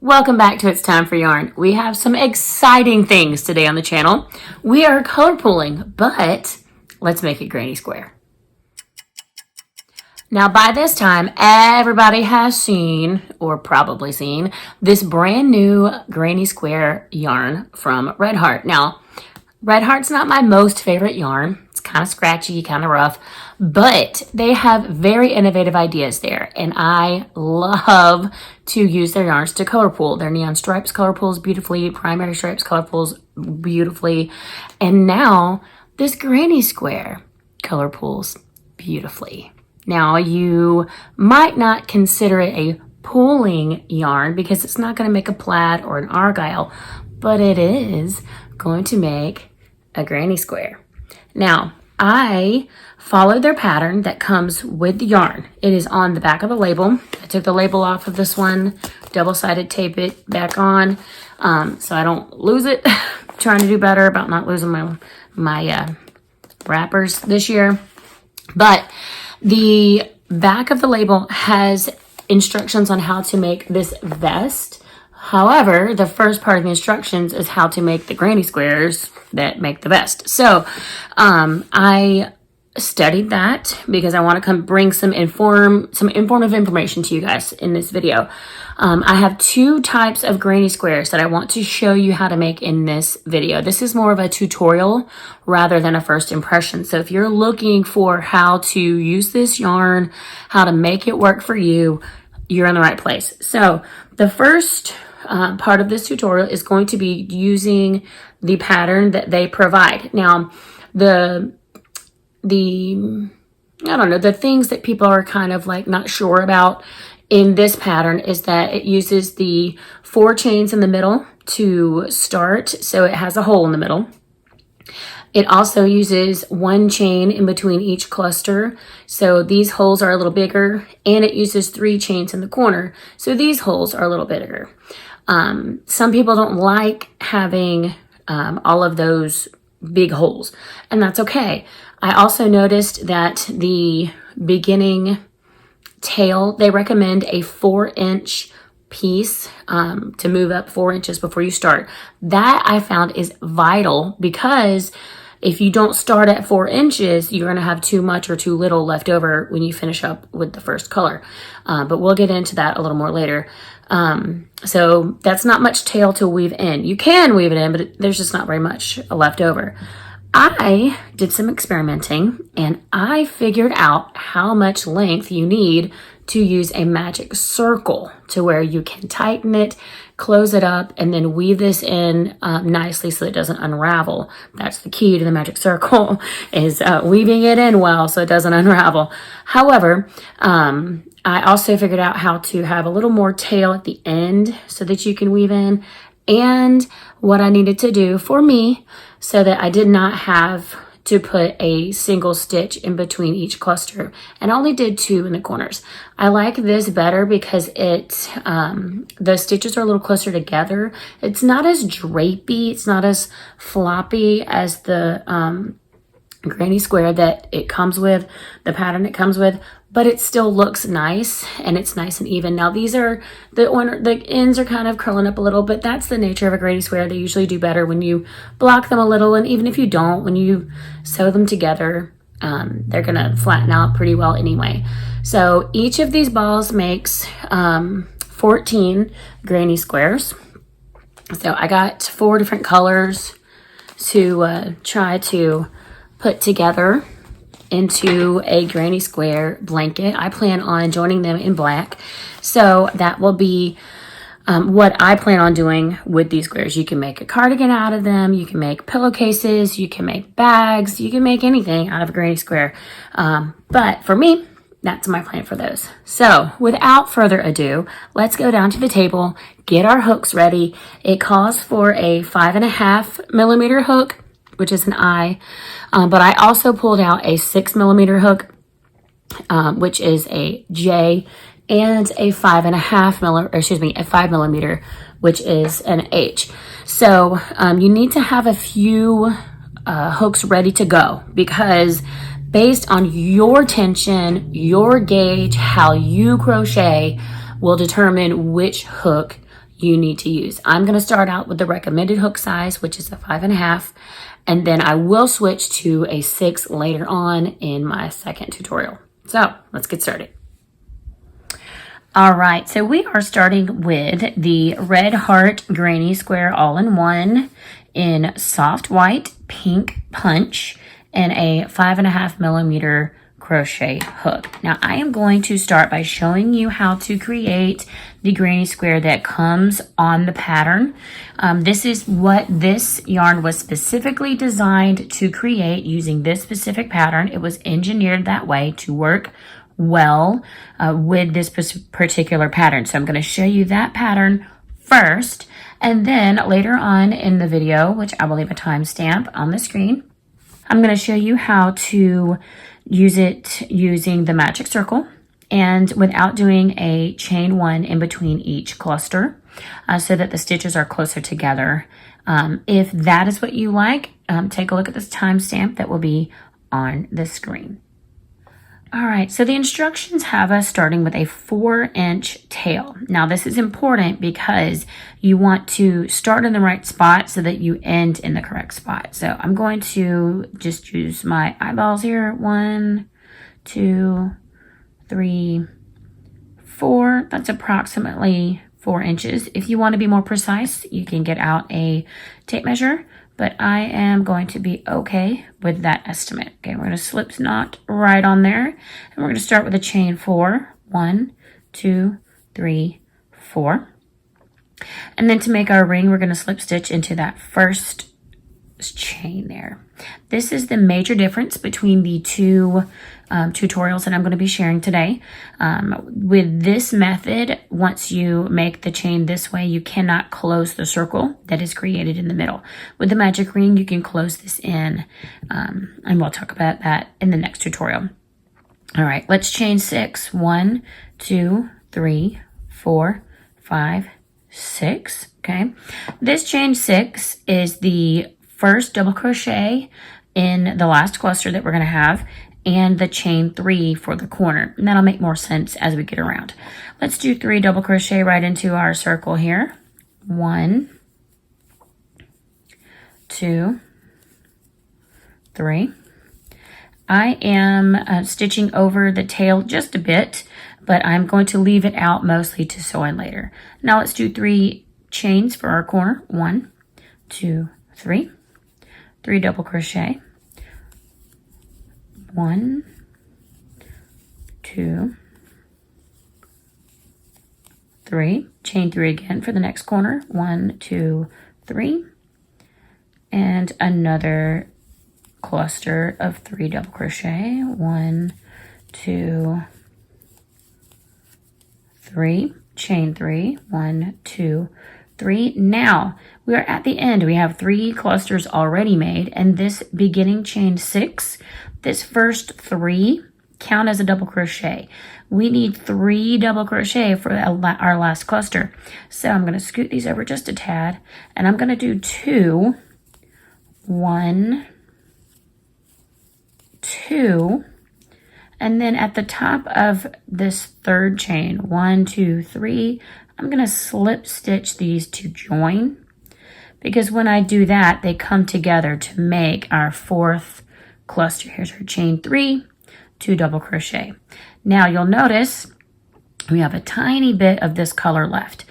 Welcome back to It's Time for Yarn. We have some exciting things today on the channel. We are color pooling, but let's make it granny square. Now by this time, everybody has seen, or probably seen, this brand new granny square yarn from Red Heart. Now, Red Heart's not my most favorite yarn. It's kind of scratchy, kind of rough, but they have very innovative ideas there, and I love to use their yarns to color pool. Their neon stripes color pools beautifully, primary stripes color pools beautifully, and now this granny square color pools beautifully. Now, you might not consider it a pooling yarn because it's not going to make a plaid or an argyle, but it is going to make a granny square. Now, I followed their pattern that comes with the yarn. It is on the back of the label. I took the label off of this one, double-sided tape it back on so I don't lose it. I'm trying to do better about not losing my wrappers this year. But the back of the label has instructions on how to make this vest. However, the first part of the instructions is how to make the granny squares that make the vest. So I studied that because I want to bring some informative information to you guys in this video. I have two types of granny squares that I want to show you how to make in this video. This is more of a tutorial rather than a first impression. So if you're looking for how to use this yarn, how to make it work for you, you're in the right place. So the first part of this tutorial is going to be using the pattern that they provide. Now, the things that people are kind of like not sure about in this pattern is that it uses the 4 chains in the middle to start, so it has a hole in the middle. It also uses 1 chain in between each cluster, so these holes are a little bigger, and it uses 3 chains in the corner, so these holes are a little bigger. Some people don't like having all of those big holes, and that's okay. I also noticed that the beginning tail, they recommend a 4-inch piece to move up 4 inches before you start. That I found is vital because if you don't start at 4 inches, you're going to have too much or too little left over when you finish up with the first color. But we'll get into that a little more later. So that's not much tail to weave in. You can weave it in, but there's just not very much left over. I did some experimenting and I figured out how much length you need to use a magic circle to where you can tighten it, close it up, and then weave this in nicely so it doesn't unravel. That's the key to the magic circle is weaving it in well so it doesn't unravel. However, I also figured out how to have a little more tail at the end so that you can weave in, and what I needed to do for me so that I did not have to put a single stitch in between each cluster, and I only did 2 in the corners. I like this better because the stitches are a little closer together. It's not as drapey, it's not as floppy as the granny square that it comes with, the pattern it comes with, but it still looks nice and it's nice and even. Now these are, the ends are kind of curling up a little, but that's the nature of a granny square. They usually do better when you block them a little, and even if you don't, when you sew them together, they're gonna flatten out pretty well anyway. So each of these balls makes 14 granny squares. So I got 4 different colors to try to put together into a granny square blanket. I plan on joining them in black, so that will be what I plan on doing with these squares. You can make a cardigan out of them, you can make pillowcases, you can make bags, you can make anything out of a granny square, but for me, that's my plan for those. So without further ado, let's go down to the table, get our hooks ready. It calls for a 5.5 millimeter hook, which is an I, but I also pulled out a 6 millimeter hook, which is a J, and a 5 millimeter, which is an H. So you need to have a few hooks ready to go because based on your tension, your gauge, how you crochet will determine which hook you need to use. I'm going to start out with the recommended hook size, which is a 5.5, and then I will switch to a 6 later on in my second tutorial. So let's get started. All right, so we are starting with the Red Heart Granny Square All-in-One in soft white pink punch and a 5.5 millimeter crochet hook. Now I am going to start by showing you how to create the granny square that comes on the pattern. This is what this yarn was specifically designed to create using this specific pattern. It was engineered that way to work well with this particular pattern. So I'm going to show you that pattern first, and then later on in the video, which I will leave a timestamp on the screen, I'm going to show you how to use it using the magic circle and without doing a chain 1 in between each cluster so that the stitches are closer together. If that is what you like, take a look at this timestamp that will be on the screen. All right, so the instructions have us starting with a 4-inch tail. Now this is important because you want to start in the right spot so that you end in the correct spot. So I'm going to just use my eyeballs here. 1, 2, 3, 4. That's approximately 4 inches. If you want to be more precise, you can get out a tape measure, but I am going to be okay with that estimate. Okay, we're going to slip knot right on there, and we're going to start with a chain 4. 1, 2, 3, 4. And then to make our ring, we're going to slip stitch into that first chain there. This is the major difference between the two tutorials that I'm going to be sharing today. With this method, once you make the chain this way, you cannot close the circle that is created in the middle. With the magic ring, you can close this in, and we'll talk about that in the next tutorial. All right, let's chain 6. 1, 2, 3, 4, 5, 6. Okay, this chain 6 is the first double crochet in the last cluster that we're going to have, and the chain 3 for the corner. And that'll make more sense as we get around. Let's do 3 double crochet right into our circle here. 1, 2, 3. I am stitching over the tail just a bit, but I'm going to leave it out mostly to sew in later. Now let's do 3 chains for our corner. 1, 2, 3. 3 double crochet. 1, 2, 3. Chain 3 again for the next corner. 1, 2, 3. And another cluster of 3 double crochet. 1, 2, 3. Chain 3. 1, 2, 3. Now we are at the end. We have 3 clusters already made, and this beginning chain 6, this first 3 count as a double crochet. We need 3 double crochet for our last cluster. So I'm going to scoot these over just a tad, and I'm going to do 2, 1, 2, and then at the top of this third chain, 1, 2, 3, I'm going to slip stitch these to join, because when I do that, they come together to make our 4th cluster. Here's our chain 3, 2 double crochet. Now you'll notice we have a tiny bit of this color left,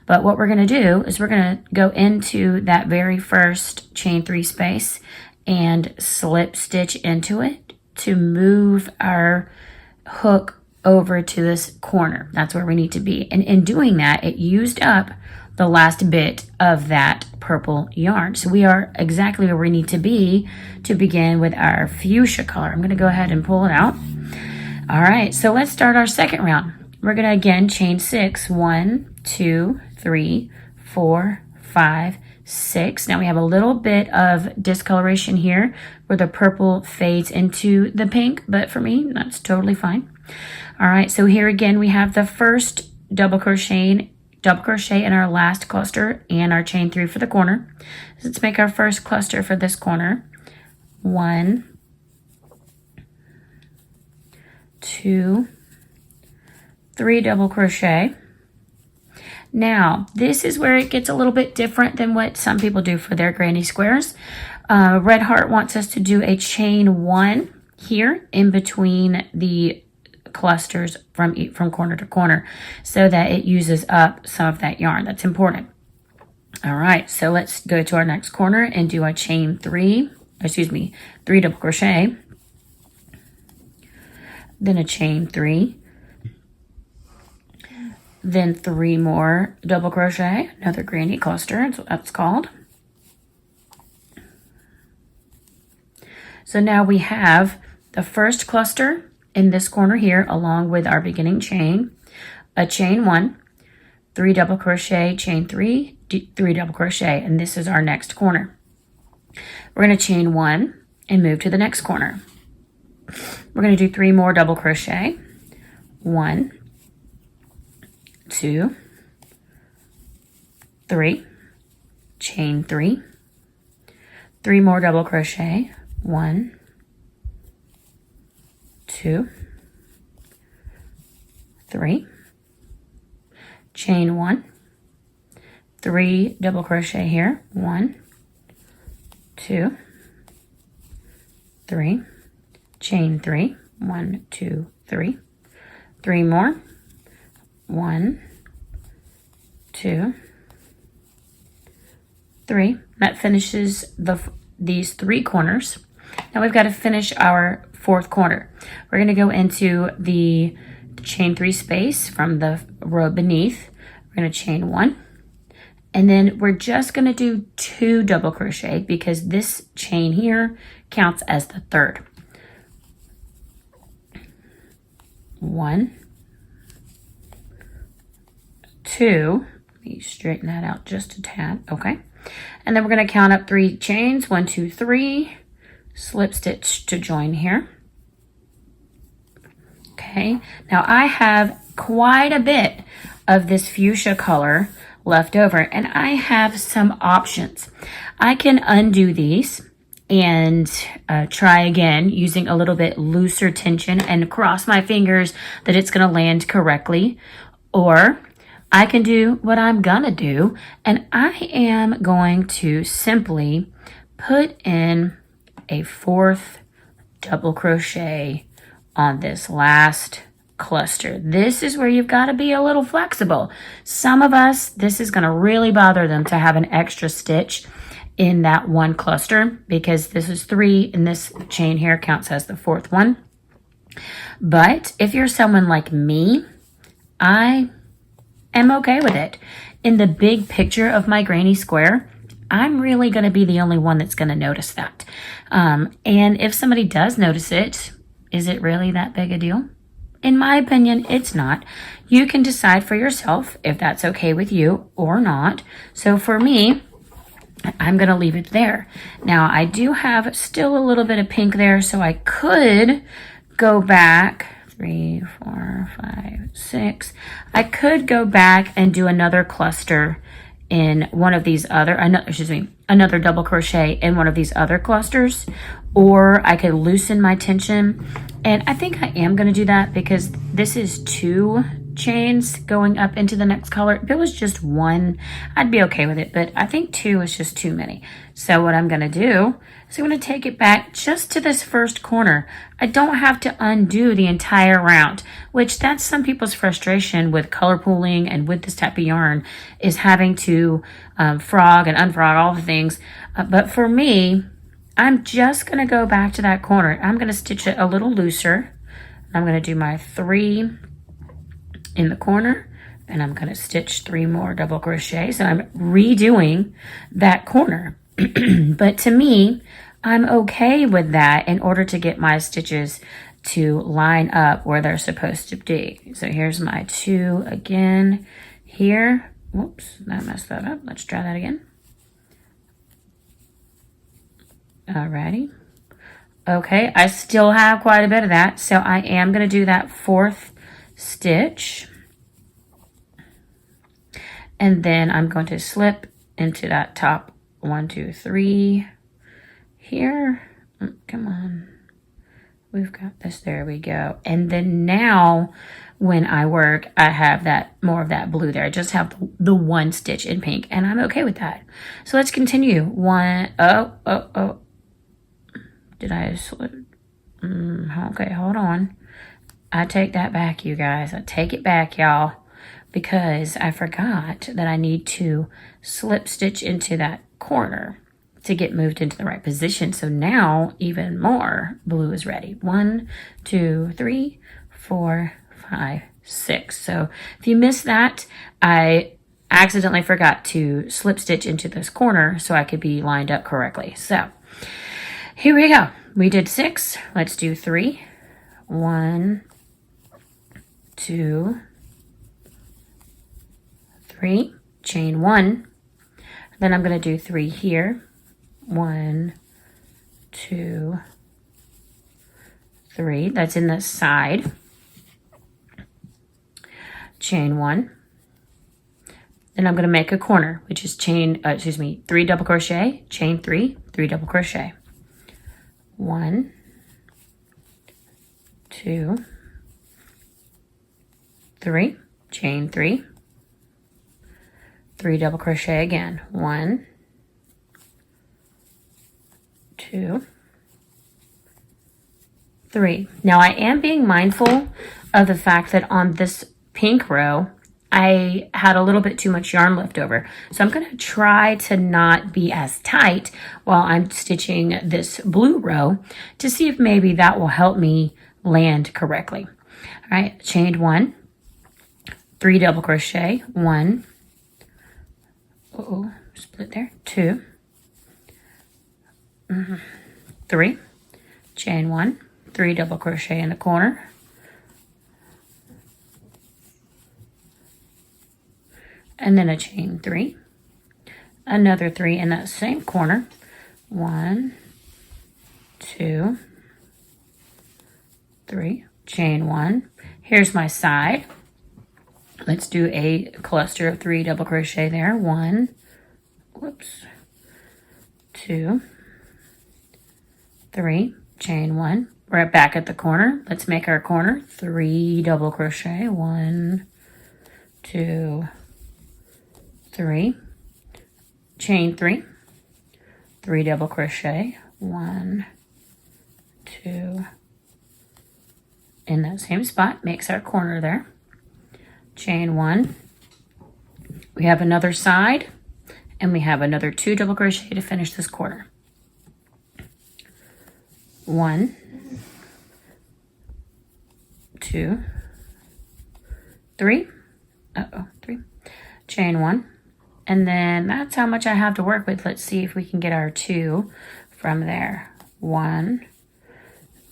but what we're going to do is we're going to go into that very first chain 3 space and slip stitch into it to move our hook over to this corner. That's where we need to be. And in doing that, it used up the last bit of that purple yarn. So we are exactly where we need to be to begin with our fuchsia color. I'm going to go ahead and pull it out. All right, so let's start our second round. We're going to again chain 6. 1, 2, 3, 4, 5, 6. Now we have a little bit of discoloration here where the purple fades into the pink, but for me, that's totally fine. All right, so here again, we have the first double crochet in our last cluster and our chain 3 for the corner. So let's make our first cluster for this corner. 1, 2, 3 double crochet. Now, this is where it gets a little bit different than what some people do for their granny squares. Red Heart wants us to do a chain 1 here in between the clusters from corner to corner so that it uses up some of that yarn. That's important. All right, so let's go to our next corner and do a chain 3 double crochet, then a chain 3, then 3 more double crochet, another granny cluster, that's what that's called. So now we have the first cluster in this corner here along with our beginning chain, a chain 1, 3 double crochet, chain 3, 3 double crochet, and this is our next corner. We're going to chain 1 and move to the next corner. We're going to do 3 more double crochet, 1, 2, 3, chain 3, 3 more double crochet, 1, 2, 3, chain 1, 3 double crochet here, 1, 2, 3, chain 3, 1, 2, 3, 3 more, 1, 2, 3. That finishes these 3 corners. Now we've got to finish our 4th corner. We're going to go into the chain 3 space from the row beneath. We're going to chain 1. And then we're just going to do 2 double crochet because this chain here counts as the 3rd. 1, 2. Let me straighten that out just a tad. Okay. And then we're going to count up 3 chains. 1, 2, 3. Slip stitch to join here. Okay. Now I have quite a bit of this fuchsia color left over, and I have some options. I can undo these and try again using a little bit looser tension and cross my fingers that it's going to land correctly, or I can do what I'm gonna do, and I am going to simply put in a 4th double crochet on this last cluster. This is where you've got to be a little flexible. Some of us, this is going to really bother them to have an extra stitch in that one cluster because this is 3 and this chain here counts as the 4th one. But if you're someone like me, I am okay with it. In the big picture of my granny square, I'm really going to be the only one that's going to notice that. And if somebody does notice it, is it really that big a deal? In my opinion, it's not. You can decide for yourself if that's okay with you or not. So for me, I'm going to leave it there. Now, I do have still a little bit of pink there, so I could go back 3, 4, 5, 6. I could go back and do another cluster in one of these other, another double crochet in one of these other clusters, or I could loosen my tension. And I think I am going to do that because this is 2 chains going up into the next color. If it was just 1, I'd be okay with it, but I think 2 is just too many. So what I'm going to do is I'm going to take it back just to this first corner. I don't have to undo the entire round, which that's some people's frustration with color pooling and with this type of yarn, is having to frog and unfrog all the things. But for me, I'm just going to go back to that corner. I'm going to stitch it a little looser. I'm going to do my 3 in the corner, and I'm going to stitch 3 more double crochet. So I'm redoing that corner. But to me, I'm okay with that in order to get my stitches to line up where they're supposed to be. So here's my 2 again here. Whoops, I messed that up. Let's try that again. Alrighty. Okay, I still have quite a bit of that, so I am going to do that 4th stitch. And then I'm going to slip into that top 1, 2, 3 here. Come on. We've got this. There we go. And then now when I work, I have that more of that blue there. I just have the one stitch in pink, and I'm okay with that. So let's continue. Oh. Did I slip? Okay, hold on. I take that back, you guys. I take it back, y'all, because I forgot that I need to slip stitch into that corner to get moved into the right position. So now even more blue is ready. 1, 2, 3, 4, 5, 6. So if you missed that, I accidentally forgot to slip stitch into this corner so I could be lined up correctly. So here we go. We did 6. Let's do 3. 1, 2, 3, chain 1. Then I'm going to do 3 here. 1, 2, 3. That's in the side. Chain 1. Then I'm going to make a corner, which is 3 double crochet, chain 3, 3 double crochet. 1, 2, 3, chain 3, 3 double crochet again. 1, 2, 3. Now I am being mindful of the fact that on this pink row, I had a little bit too much yarn left over. So I'm going to try to not be as tight while I'm stitching this blue row to see if maybe that will help me land correctly. All right, chained 1, 3 double crochet, 1, split there, 2, 3, chain 1, 3 double crochet in the corner, and then a chain 3, another 3 in that same corner, 1, 2, 3, chain 1. Here's my side. Let's do a cluster of 3 double crochet there. 1, 2, 3, chain 1. We're back at the corner. Let's make our corner. 3 double crochet. 1, 2, 3, chain 3, 3 double crochet. 1, 2, in that same spot, makes our corner there. Chain 1. We have another side, and we have another 2 double crochet to finish this corner. 1, 2, 3. 3. Chain 1. And then that's how much I have to work with. Let's see if we can get our 2 from there. 1.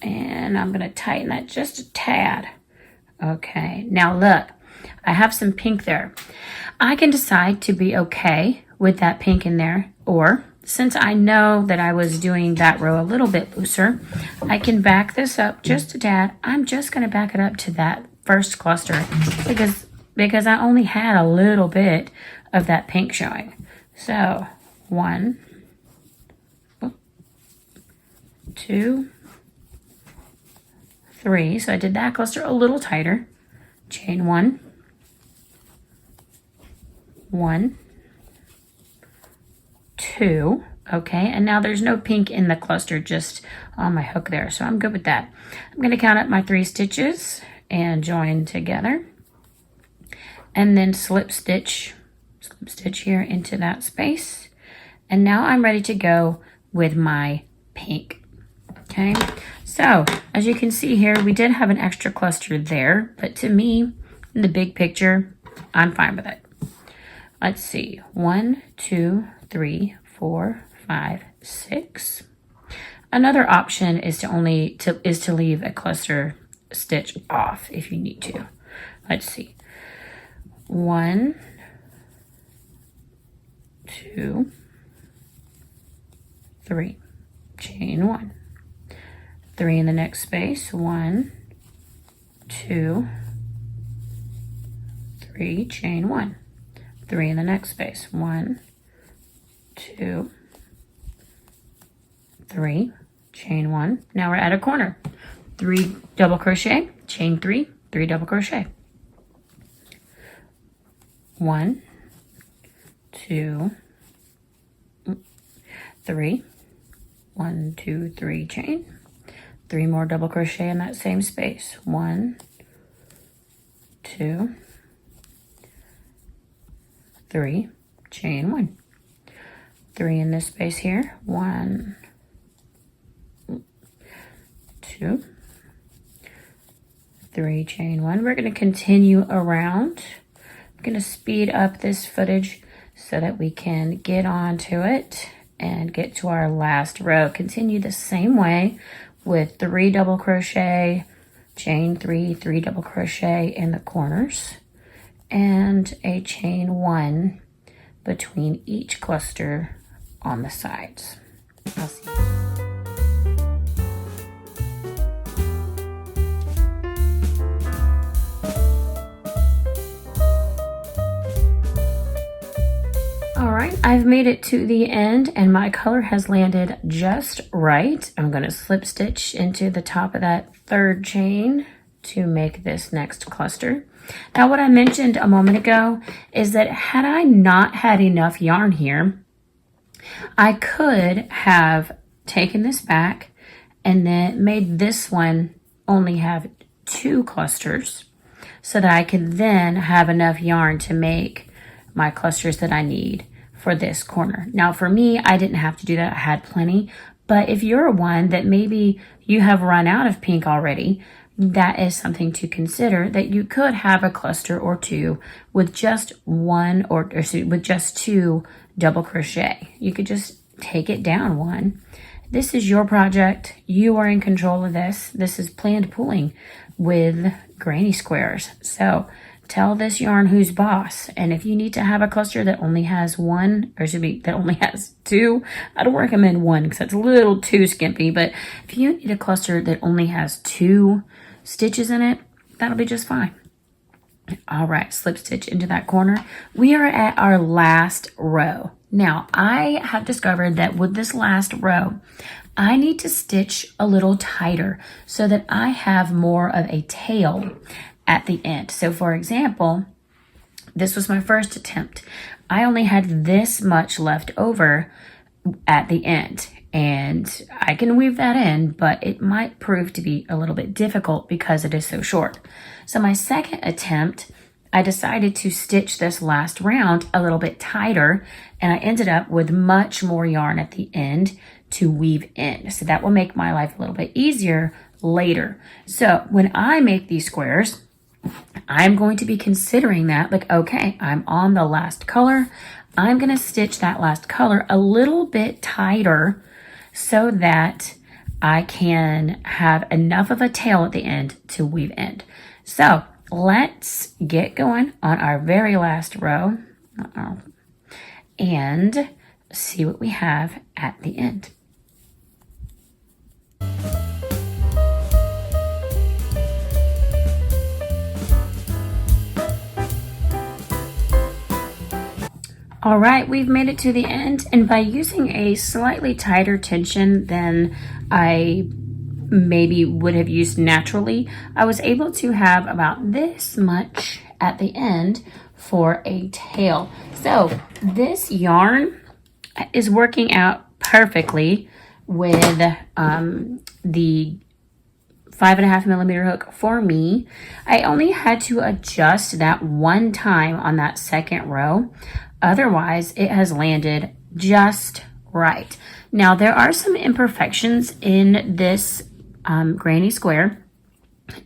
And I'm going to tighten that just a tad. Okay, now look, I have some pink there. I can decide to be okay with that pink in there, or since I know that I was doing that row a little bit looser, I can back this up just a tad. I'm just going to back it up to that first cluster because I only had a little bit of that pink showing. So 1, 2, 3. So I did that cluster a little tighter. Chain 1, 1, 2. Okay, and now there's no pink in the cluster, just on my hook there, so I'm good with that. I'm going to count up my 3 stitches and join together, and then slip stitch here into that space. And now I'm ready to go with my pink. Okay, so as you can see here, we did have an extra cluster there, but to me, in the big picture, I'm fine with it. Let's see, 1, 2, 3, 4, 5, 6. Another option is to leave a cluster stitch off if you need to. Let's see, 1, 2, 3, chain 1. 3 in the next space. 1, 2, 3, chain 1. 3 in the next space. 1, 2, 3, chain 1. Now we're at a corner. 3 double crochet, chain 3, 3 double crochet. 1, 2, 3, 1, 2, 3 chain, 3 more double crochet in that same space, 1, 2, 3, chain 1, 3 in this space here, 1, 2, 3, chain 1. We're going to continue around. I'm going to speed up this footage so that we can get onto it and get to our last row. Continue the same way with 3 double crochet, chain 3, 3 double crochet in the corners, and a chain 1 between each cluster on the sides. I'll see you. Alright, I've made it to the end and my color has landed just right. I'm going to slip stitch into the top of that 3rd chain to make this next cluster. Now what I mentioned a moment ago is that had I not had enough yarn here, I could have taken this back and then made this one only have 2 clusters so that I could then have enough yarn to make my clusters that I need for this corner. Now for me, I didn't have to do that. I had plenty, but if you're one that maybe you have run out of pink already, that is something to consider, that you could have a cluster or 2 with just with just 2 double crochet. You could just take it down 1. This is your project. You are in control of this. This is planned pulling with granny squares. So tell this yarn who's boss. And if you need to have a cluster that only has 1, or that only has 2, I don't recommend 1 because that's a little too skimpy. But if you need a cluster that only has 2 stitches in it, that'll be just fine. All right, slip stitch into that corner. We are at our last row. Now, I have discovered that with this last row, I need to stitch a little tighter so that I have more of a tail at the end. So for example, this was my first attempt. I only had this much left over at the end, and I can weave that in, but it might prove to be a little bit difficult because it is so short. So my second attempt, I decided to stitch this last round a little bit tighter, and I ended up with much more yarn at the end to weave in. So that will make my life a little bit easier later. So when I make these squares, I'm going to be considering that, like, okay, I'm on the last color. I'm going to stitch that last color a little bit tighter so that I can have enough of a tail at the end to weave in. So let's get going on our very last row and see what we have at the end. All right, we've made it to the end, and by using a slightly tighter tension than I maybe would have used naturally, I was able to have about this much at the end for a tail. So this yarn is working out perfectly with the 5.5 millimeter hook for me. I only had to adjust that one time on that second row. Otherwise, it has landed just right. Now, there are some imperfections in this granny square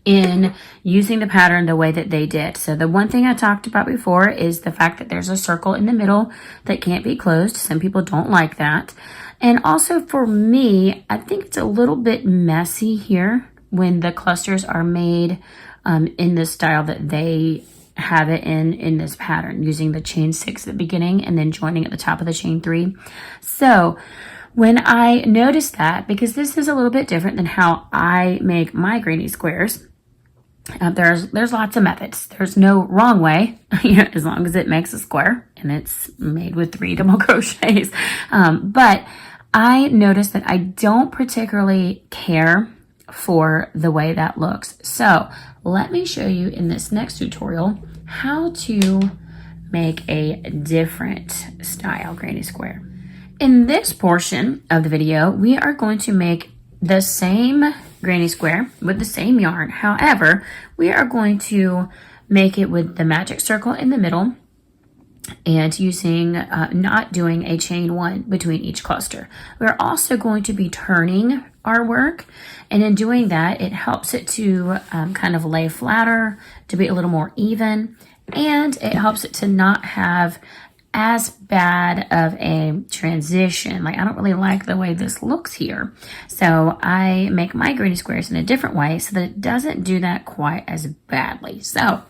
in using the pattern the way that they did. So the one thing I talked about before is the fact that there's a circle in the middle that can't be closed. Some people don't like that. And also for me, I think it's a little bit messy here when the clusters are made in the style that they have it in this pattern, using the chain 6 at the beginning and then joining at the top of the chain 3. So when I noticed that, because this is a little bit different than how I make my granny squares, there's lots of methods. There's no wrong way, as long as it makes a square and it's made with 3 double crochets. But I noticed that I don't particularly care for the way that looks. So let me show you in this next tutorial how to make a different style granny square. In this portion of the video, we are going to make the same granny square with the same yarn. However, we are going to make it with the magic circle in the middle and using, not doing a chain one between each cluster. We're also going to be turning our work, and in doing that, it helps it to kind of lay flatter, to be a little more even, and it helps it to not have as bad of a transition. Like, I don't really like the way this looks here. So I make my granny squares in a different way so that it doesn't do that quite as badly. So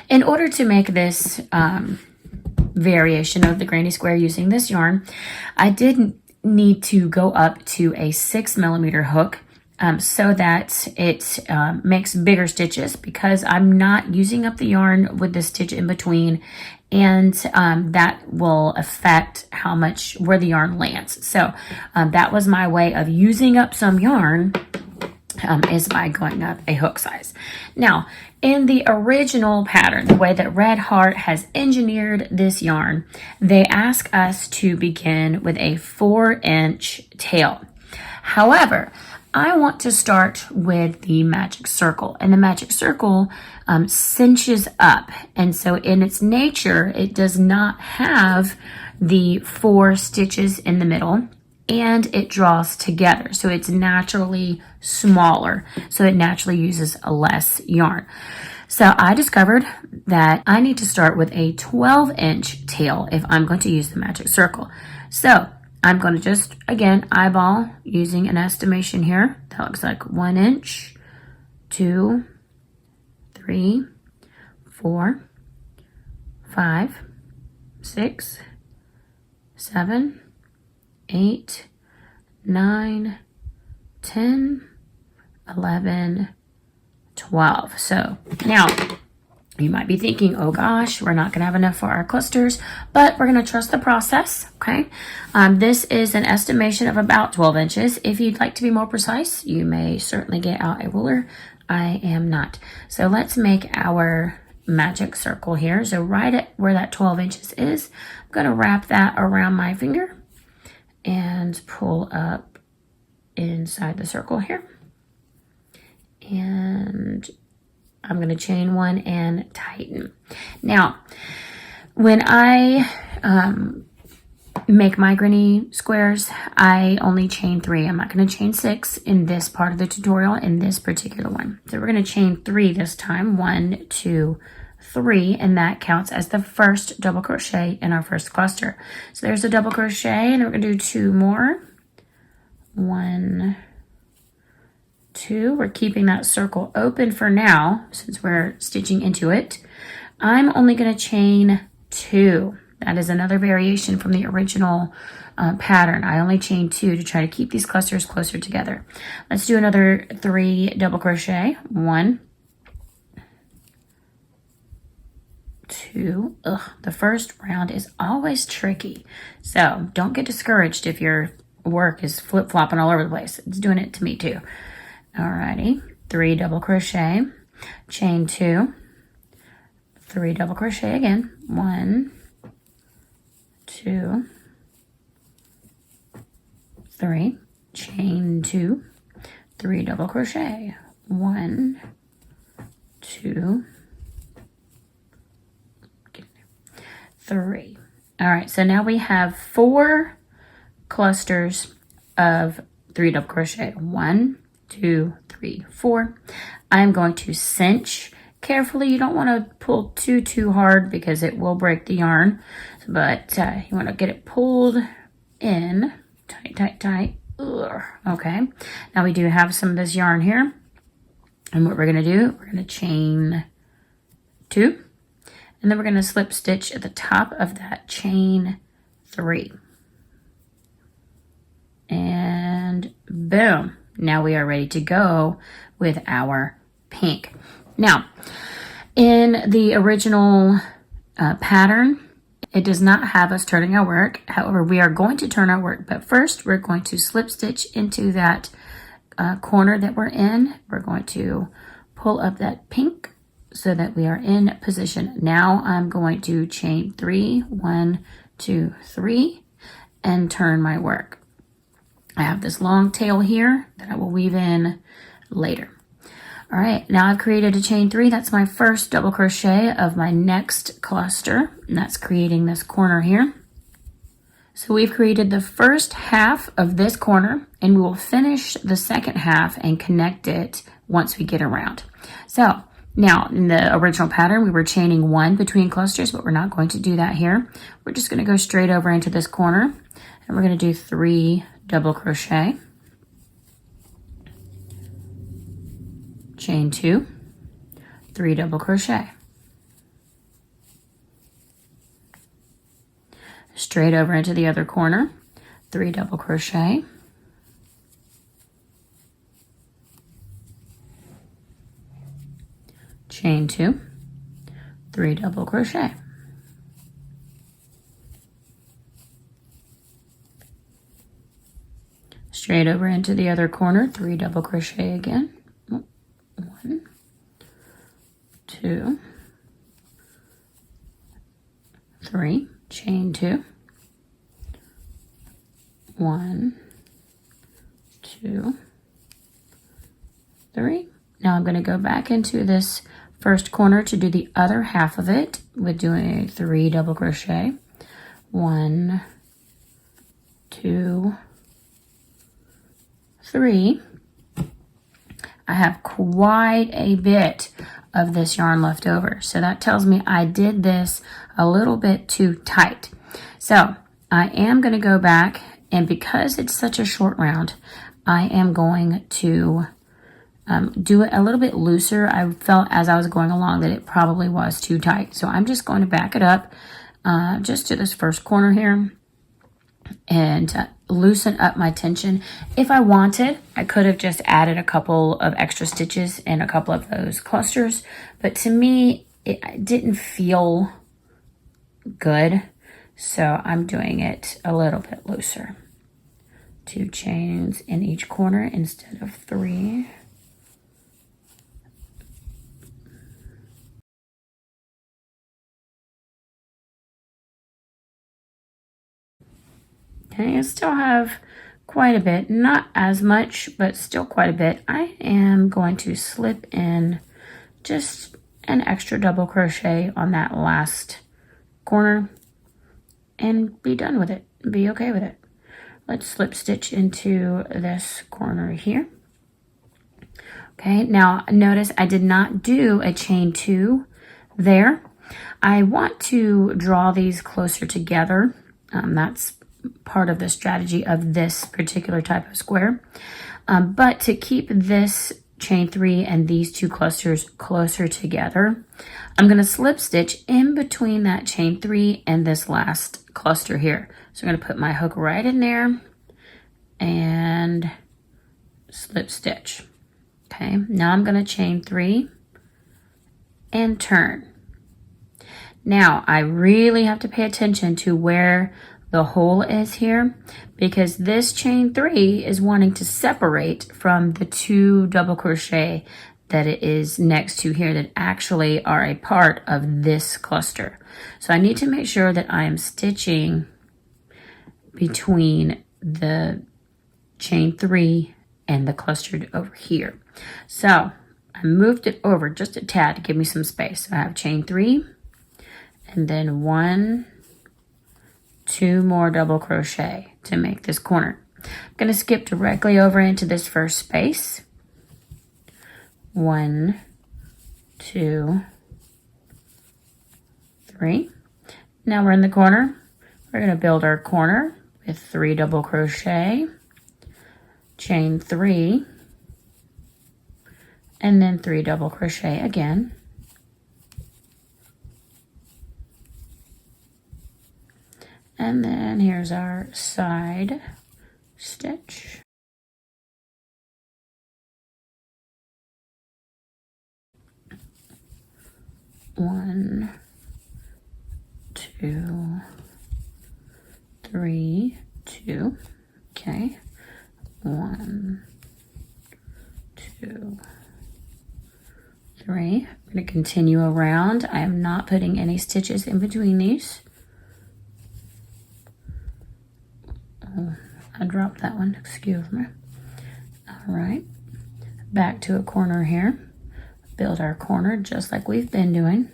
in order to make this variation of the granny square using this yarn, I did need to go up to a 6mm hook so that it makes bigger stitches, because I'm not using up the yarn with the stitch in between, and that will affect how much, where the yarn lands. So that was my way of using up some yarn, is by going up a hook size. Now, in the original pattern, the way that Red Heart has engineered this yarn, they ask us to begin with a 4-inch tail. However, I want to start with the magic circle, and the magic circle cinches up, and so in its nature, it does not have the 4 stitches in the middle, and it draws together, so it's naturally smaller, so it naturally uses less yarn. So I discovered that I need to start with a 12-inch tail if I'm going to use the magic circle. So I'm going to just, again, eyeball using an estimation here. That looks like 1 inch, 2, 3, 4, 5, 6, 7, 8, 9, 10, 11, 12. So now you might be thinking, oh gosh, we're not going to have enough for our clusters, but we're going to trust the process, okay? This is an estimation of about 12 inches. If you'd like to be more precise, you may certainly get out a ruler. I am not. So let's make our magic circle here. So right at where that 12 inches is, I'm going to wrap that around my finger and pull up inside the circle here. And I'm going to chain one and tighten. Now, when I make my granny squares, I only chain 3. I'm not going to chain 6 in this part of the tutorial, in this particular one. So we're going to chain 3 this time. 1, 2, 3, and that counts as the first double crochet in our first cluster. So there's a double crochet, and we're going to do 2 more. 1, 2. We're keeping that circle open for now since we're stitching into it. I'm only going to chain 2. That is another variation from the original pattern. I only chain 2 to try to keep these clusters closer together. Let's do another 3 double crochet. 1, 2. The first round is always tricky, so don't get discouraged if your work is flip-flopping all over the place. It's doing it to me too. Alrighty, 3 double crochet, chain 2, 3 double crochet again, 1, 2, 3, chain 2, 3 double crochet, 1, 2, 3. All right, so now we have 4 clusters of 3 double crochet. 1, 2, 3, 4. I'm going to cinch carefully. You don't want to pull too hard because it will break the yarn, but you want to get it pulled in tight. Ugh. Okay, now we do have some of this yarn here, and what we're going to do, we're going to chain 2, and then we're going to slip stitch at the top of that chain 3, and boom. Now we are ready to go with our pink. Now, in the original pattern, it does not have us turning our work. However, we are going to turn our work, but first we're going to slip stitch into that corner that we're in. We're going to pull up that pink so that we are in position. Now I'm going to chain 3, 1, 2, 3, and turn my work. I have this long tail here that I will weave in later. All right, now I've created a chain 3. That's my first double crochet of my next cluster, and that's creating this corner here. So we've created the first half of this corner, and we will finish the second half and connect it once we get around. So now in the original pattern, we were chaining 1 between clusters, but we're not going to do that here. We're just going to go straight over into this corner, and we're going to do 3 double crochet, chain 2, 3 double crochet, straight over into the other corner, 3 double crochet, chain 2, 3 double crochet, straight over into the other corner, 3 double crochet again, 1, 2, 3, chain 2, 1, 2, 3. Now I'm going to go back into this first corner to do the other half of it with doing a 3 double crochet, 1, 2, 3. I have quite a bit of this yarn left over, so that tells me I did this a little bit too tight. So I am going to go back, and because it's such a short round, I am going to do it a little bit looser. I felt as I was going along that it probably was too tight, so I'm just going to back it up just to this first corner here and loosen up my tension. If I wanted, I could have just added a couple of extra stitches in a couple of those clusters, but to me it didn't feel good, so I'm doing it a little bit looser. 2 chains in each corner instead of 3. Okay, I still have quite a bit, not as much, but still quite a bit. I am going to slip in just an extra double crochet on that last corner and be done with it, be okay with it. Let's slip stitch into this corner here. Okay, now notice I did not do a chain 2 there. I want to draw these closer together. That's part of the strategy of this particular type of square. But to keep this chain 3 and these 2 clusters closer together, I'm going to slip stitch in between that chain 3 and this last cluster here. So I'm going to put my hook right in there and slip stitch. Okay, now I'm going to chain 3 and turn. Now I really have to pay attention to where the hole is here, because this chain 3 is wanting to separate from the 2 double crochet that it is next to here that actually are a part of this cluster. So I need to make sure that I am stitching between the chain 3 and the cluster over here. So I moved it over just a tad to give me some space. So I have chain 3 and then 1, 2 more double crochet to make this corner. I'm going to skip directly over into this first space. 1, 2, 3. Now we're in the corner. We're going to build our corner with 3 double crochet, chain 3, and then 3 double crochet again. And then here's our side stitch. One, 2, 3, 2. Okay. 1, 2, 3. I'm going to continue around. I am not putting any stitches in between these. Oh, I dropped that one, excuse me. All right, back to a corner here. Build our corner just like we've been doing.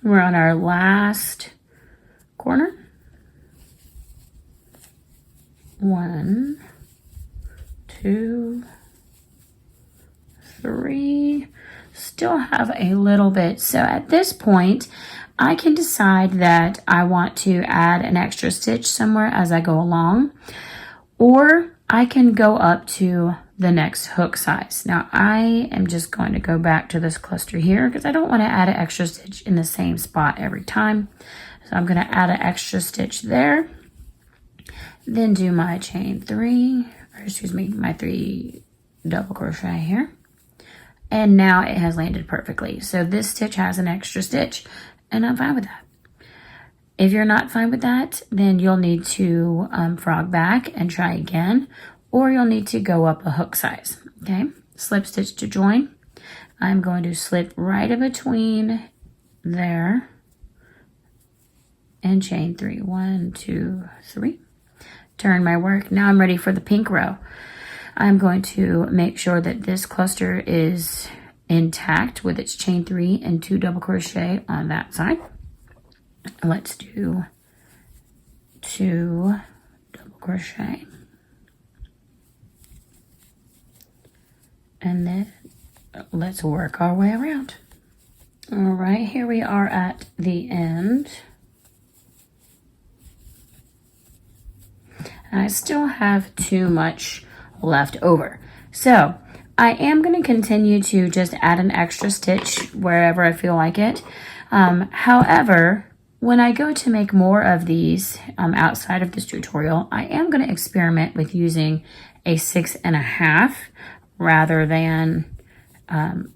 We're on our last corner. 1, 2, 3. Still have a little bit. So at this point, I can decide that I want to add an extra stitch somewhere as I go along, or I can go up to the next hook size. Now I am just going to go back to this cluster here because I don't want to add an extra stitch in the same spot every time. So I'm going to add an extra stitch there, then do my chain 3, or excuse me, my 3 double crochet here. And now it has landed perfectly. So this stitch has an extra stitch and I'm fine with that. If you're not fine with that, then you'll need to frog back and try again, or you'll need to go up a hook size, okay? Slip stitch to join. I'm going to slip right in between there and chain 3. 1, 2, 3. Turn my work. Now I'm ready for the pink row. I'm going to make sure that this cluster is intact with its chain 3 and 2 double crochet on that side. Let's do 2 double crochet. And then let's work our way around. All right, here we are at the end. I still have too much left over. So I am going to continue to just add an extra stitch wherever I feel like it. However, when I go to make more of these outside of this tutorial, I am going to experiment with using a 6.5 rather than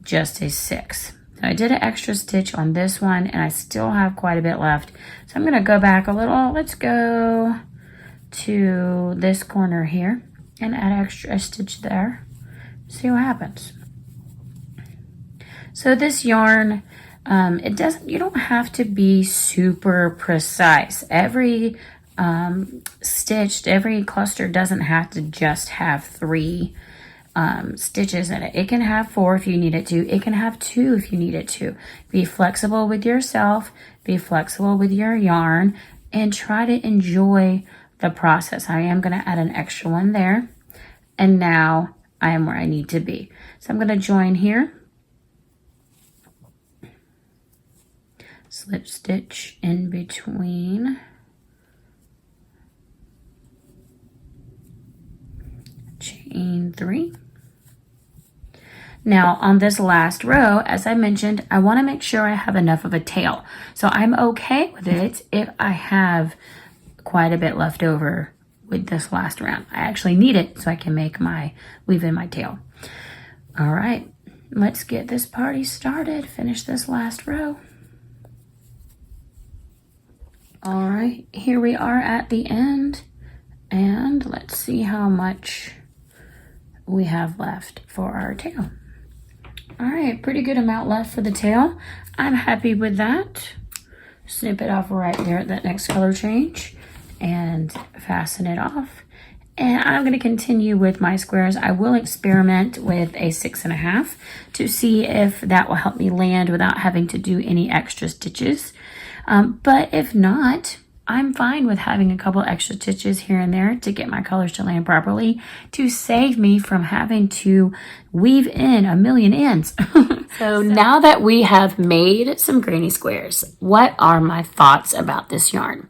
just a 6. So I did an extra stitch on this one and I still have quite a bit left. So I'm going to go back a little. Let's go to this corner here and add extra stitch there. See what happens. So this yarn, you don't have to be super precise. Every every cluster doesn't have to just have 3 stitches in it. It can have 4 if you need it to. It can have 2 if you need it to. Be flexible with yourself, be flexible with your yarn, and try to enjoy the process. I am going to add an extra one there, and now I am where I need to be. So I'm going to join here, slip stitch in between, chain 3. Now on this last row, as I mentioned, I want to make sure I have enough of a tail. So I'm okay with it if I have quite a bit left over with this last round. I actually need it so I can weave in my tail. All right, let's get this party started. Finish this last row. All right, here we are at the end, and let's see how much we have left for our tail. All right, pretty good amount left for the tail. I'm happy with that. Snip it off right there at that next color change and fasten it off. And I'm going to continue with my squares. I will experiment with a 6.5 to see if that will help me land without having to do any extra stitches. But if not, I'm fine with having a couple extra stitches here and there to get my colors to land properly, to save me from having to weave in a million ends. So now that we have made some granny squares, what are my thoughts about this yarn?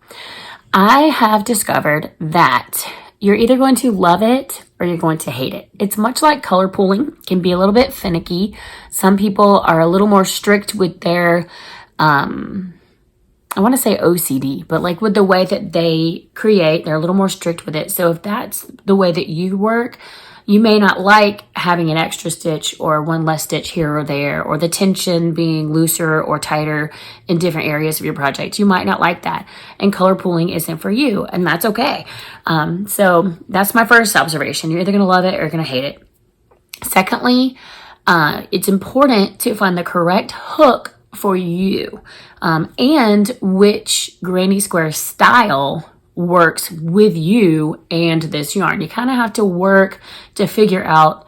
I have discovered that you're either going to love it or you're going to hate it. It's much like color pooling, can be a little bit finicky. Some people are a little more strict with their I want to say OCD, but like with the way that they create, they're a little more strict with it. So if that's the way that you work, you may not like having an extra stitch or one less stitch here or there, or the tension being looser or tighter in different areas of your project. You might not like that, and color pooling isn't for you, and that's okay. So that's my first observation. You're either going to love it or you're going to hate it. Secondly, it's important to find the correct hook for you, and which granny square style works with you and this yarn. You kind of have to work to figure out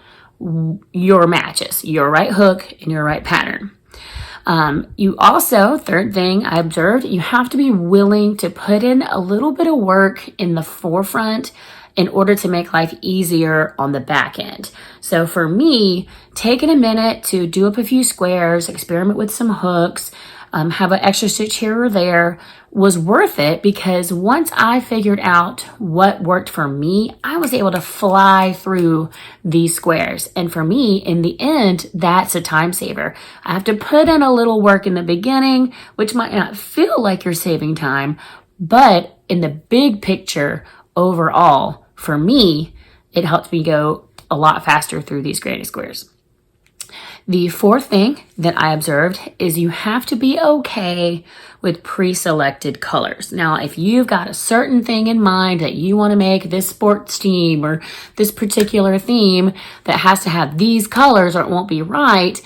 your matches, your right hook and your right pattern. You also, third thing I observed, you have to be willing to put in a little bit of work in the forefront in order to make life easier on the back end. So for me, taking a minute to do up a few squares, experiment with some hooks, have an extra stitch here or there was worth it, because once I figured out what worked for me, I was able to fly through these squares. And for me, in the end, that's a time saver. I have to put in a little work in the beginning, which might not feel like you're saving time, but in the big picture, overall, for me, it helped me go a lot faster through these granny squares. The fourth thing that I observed is you have to be okay with pre-selected colors. Now, if you've got a certain thing in mind that you want to make this sports team or this particular theme that has to have these colors or it won't be right,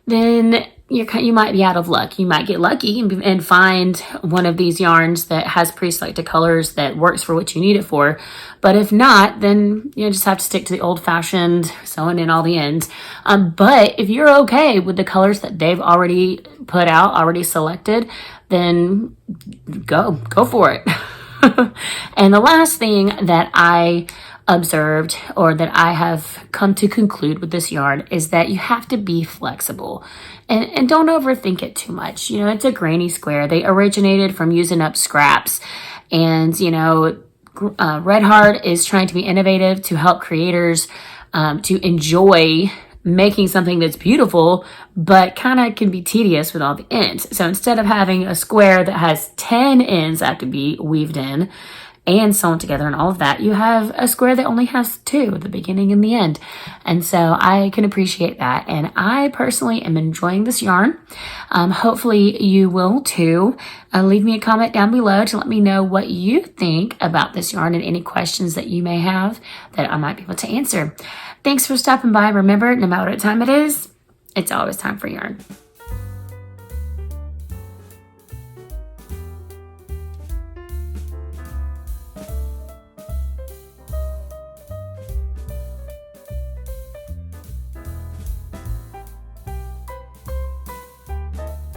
then you might be out of luck. You might get lucky and find one of these yarns that has pre-selected colors that works for what you need it for. But if not, then you just have to stick to the old-fashioned sewing in all the ends. But if you're okay with the colors that they've already put out, already selected, then go for it. And the last thing that I observed, or that I have come to conclude with this yarn, is that you have to be flexible and don't overthink it too much. You know, it's a granny square. They originated from using up scraps, and you know, Red Heart is trying to be innovative to help creators to enjoy making something that's beautiful, but kind of can be tedious with all the ends. So instead of having a square that has 10 ends that have to be weaved in and sewn together and all of that, you have a square that only has 2, the beginning and the end. And so I can appreciate that. And I personally am enjoying this yarn. Hopefully you will too. Leave me a comment down below to let me know what you think about this yarn and any questions that you may have that I might be able to answer. Thanks for stopping by. Remember, no matter what time it is, it's always time for yarn.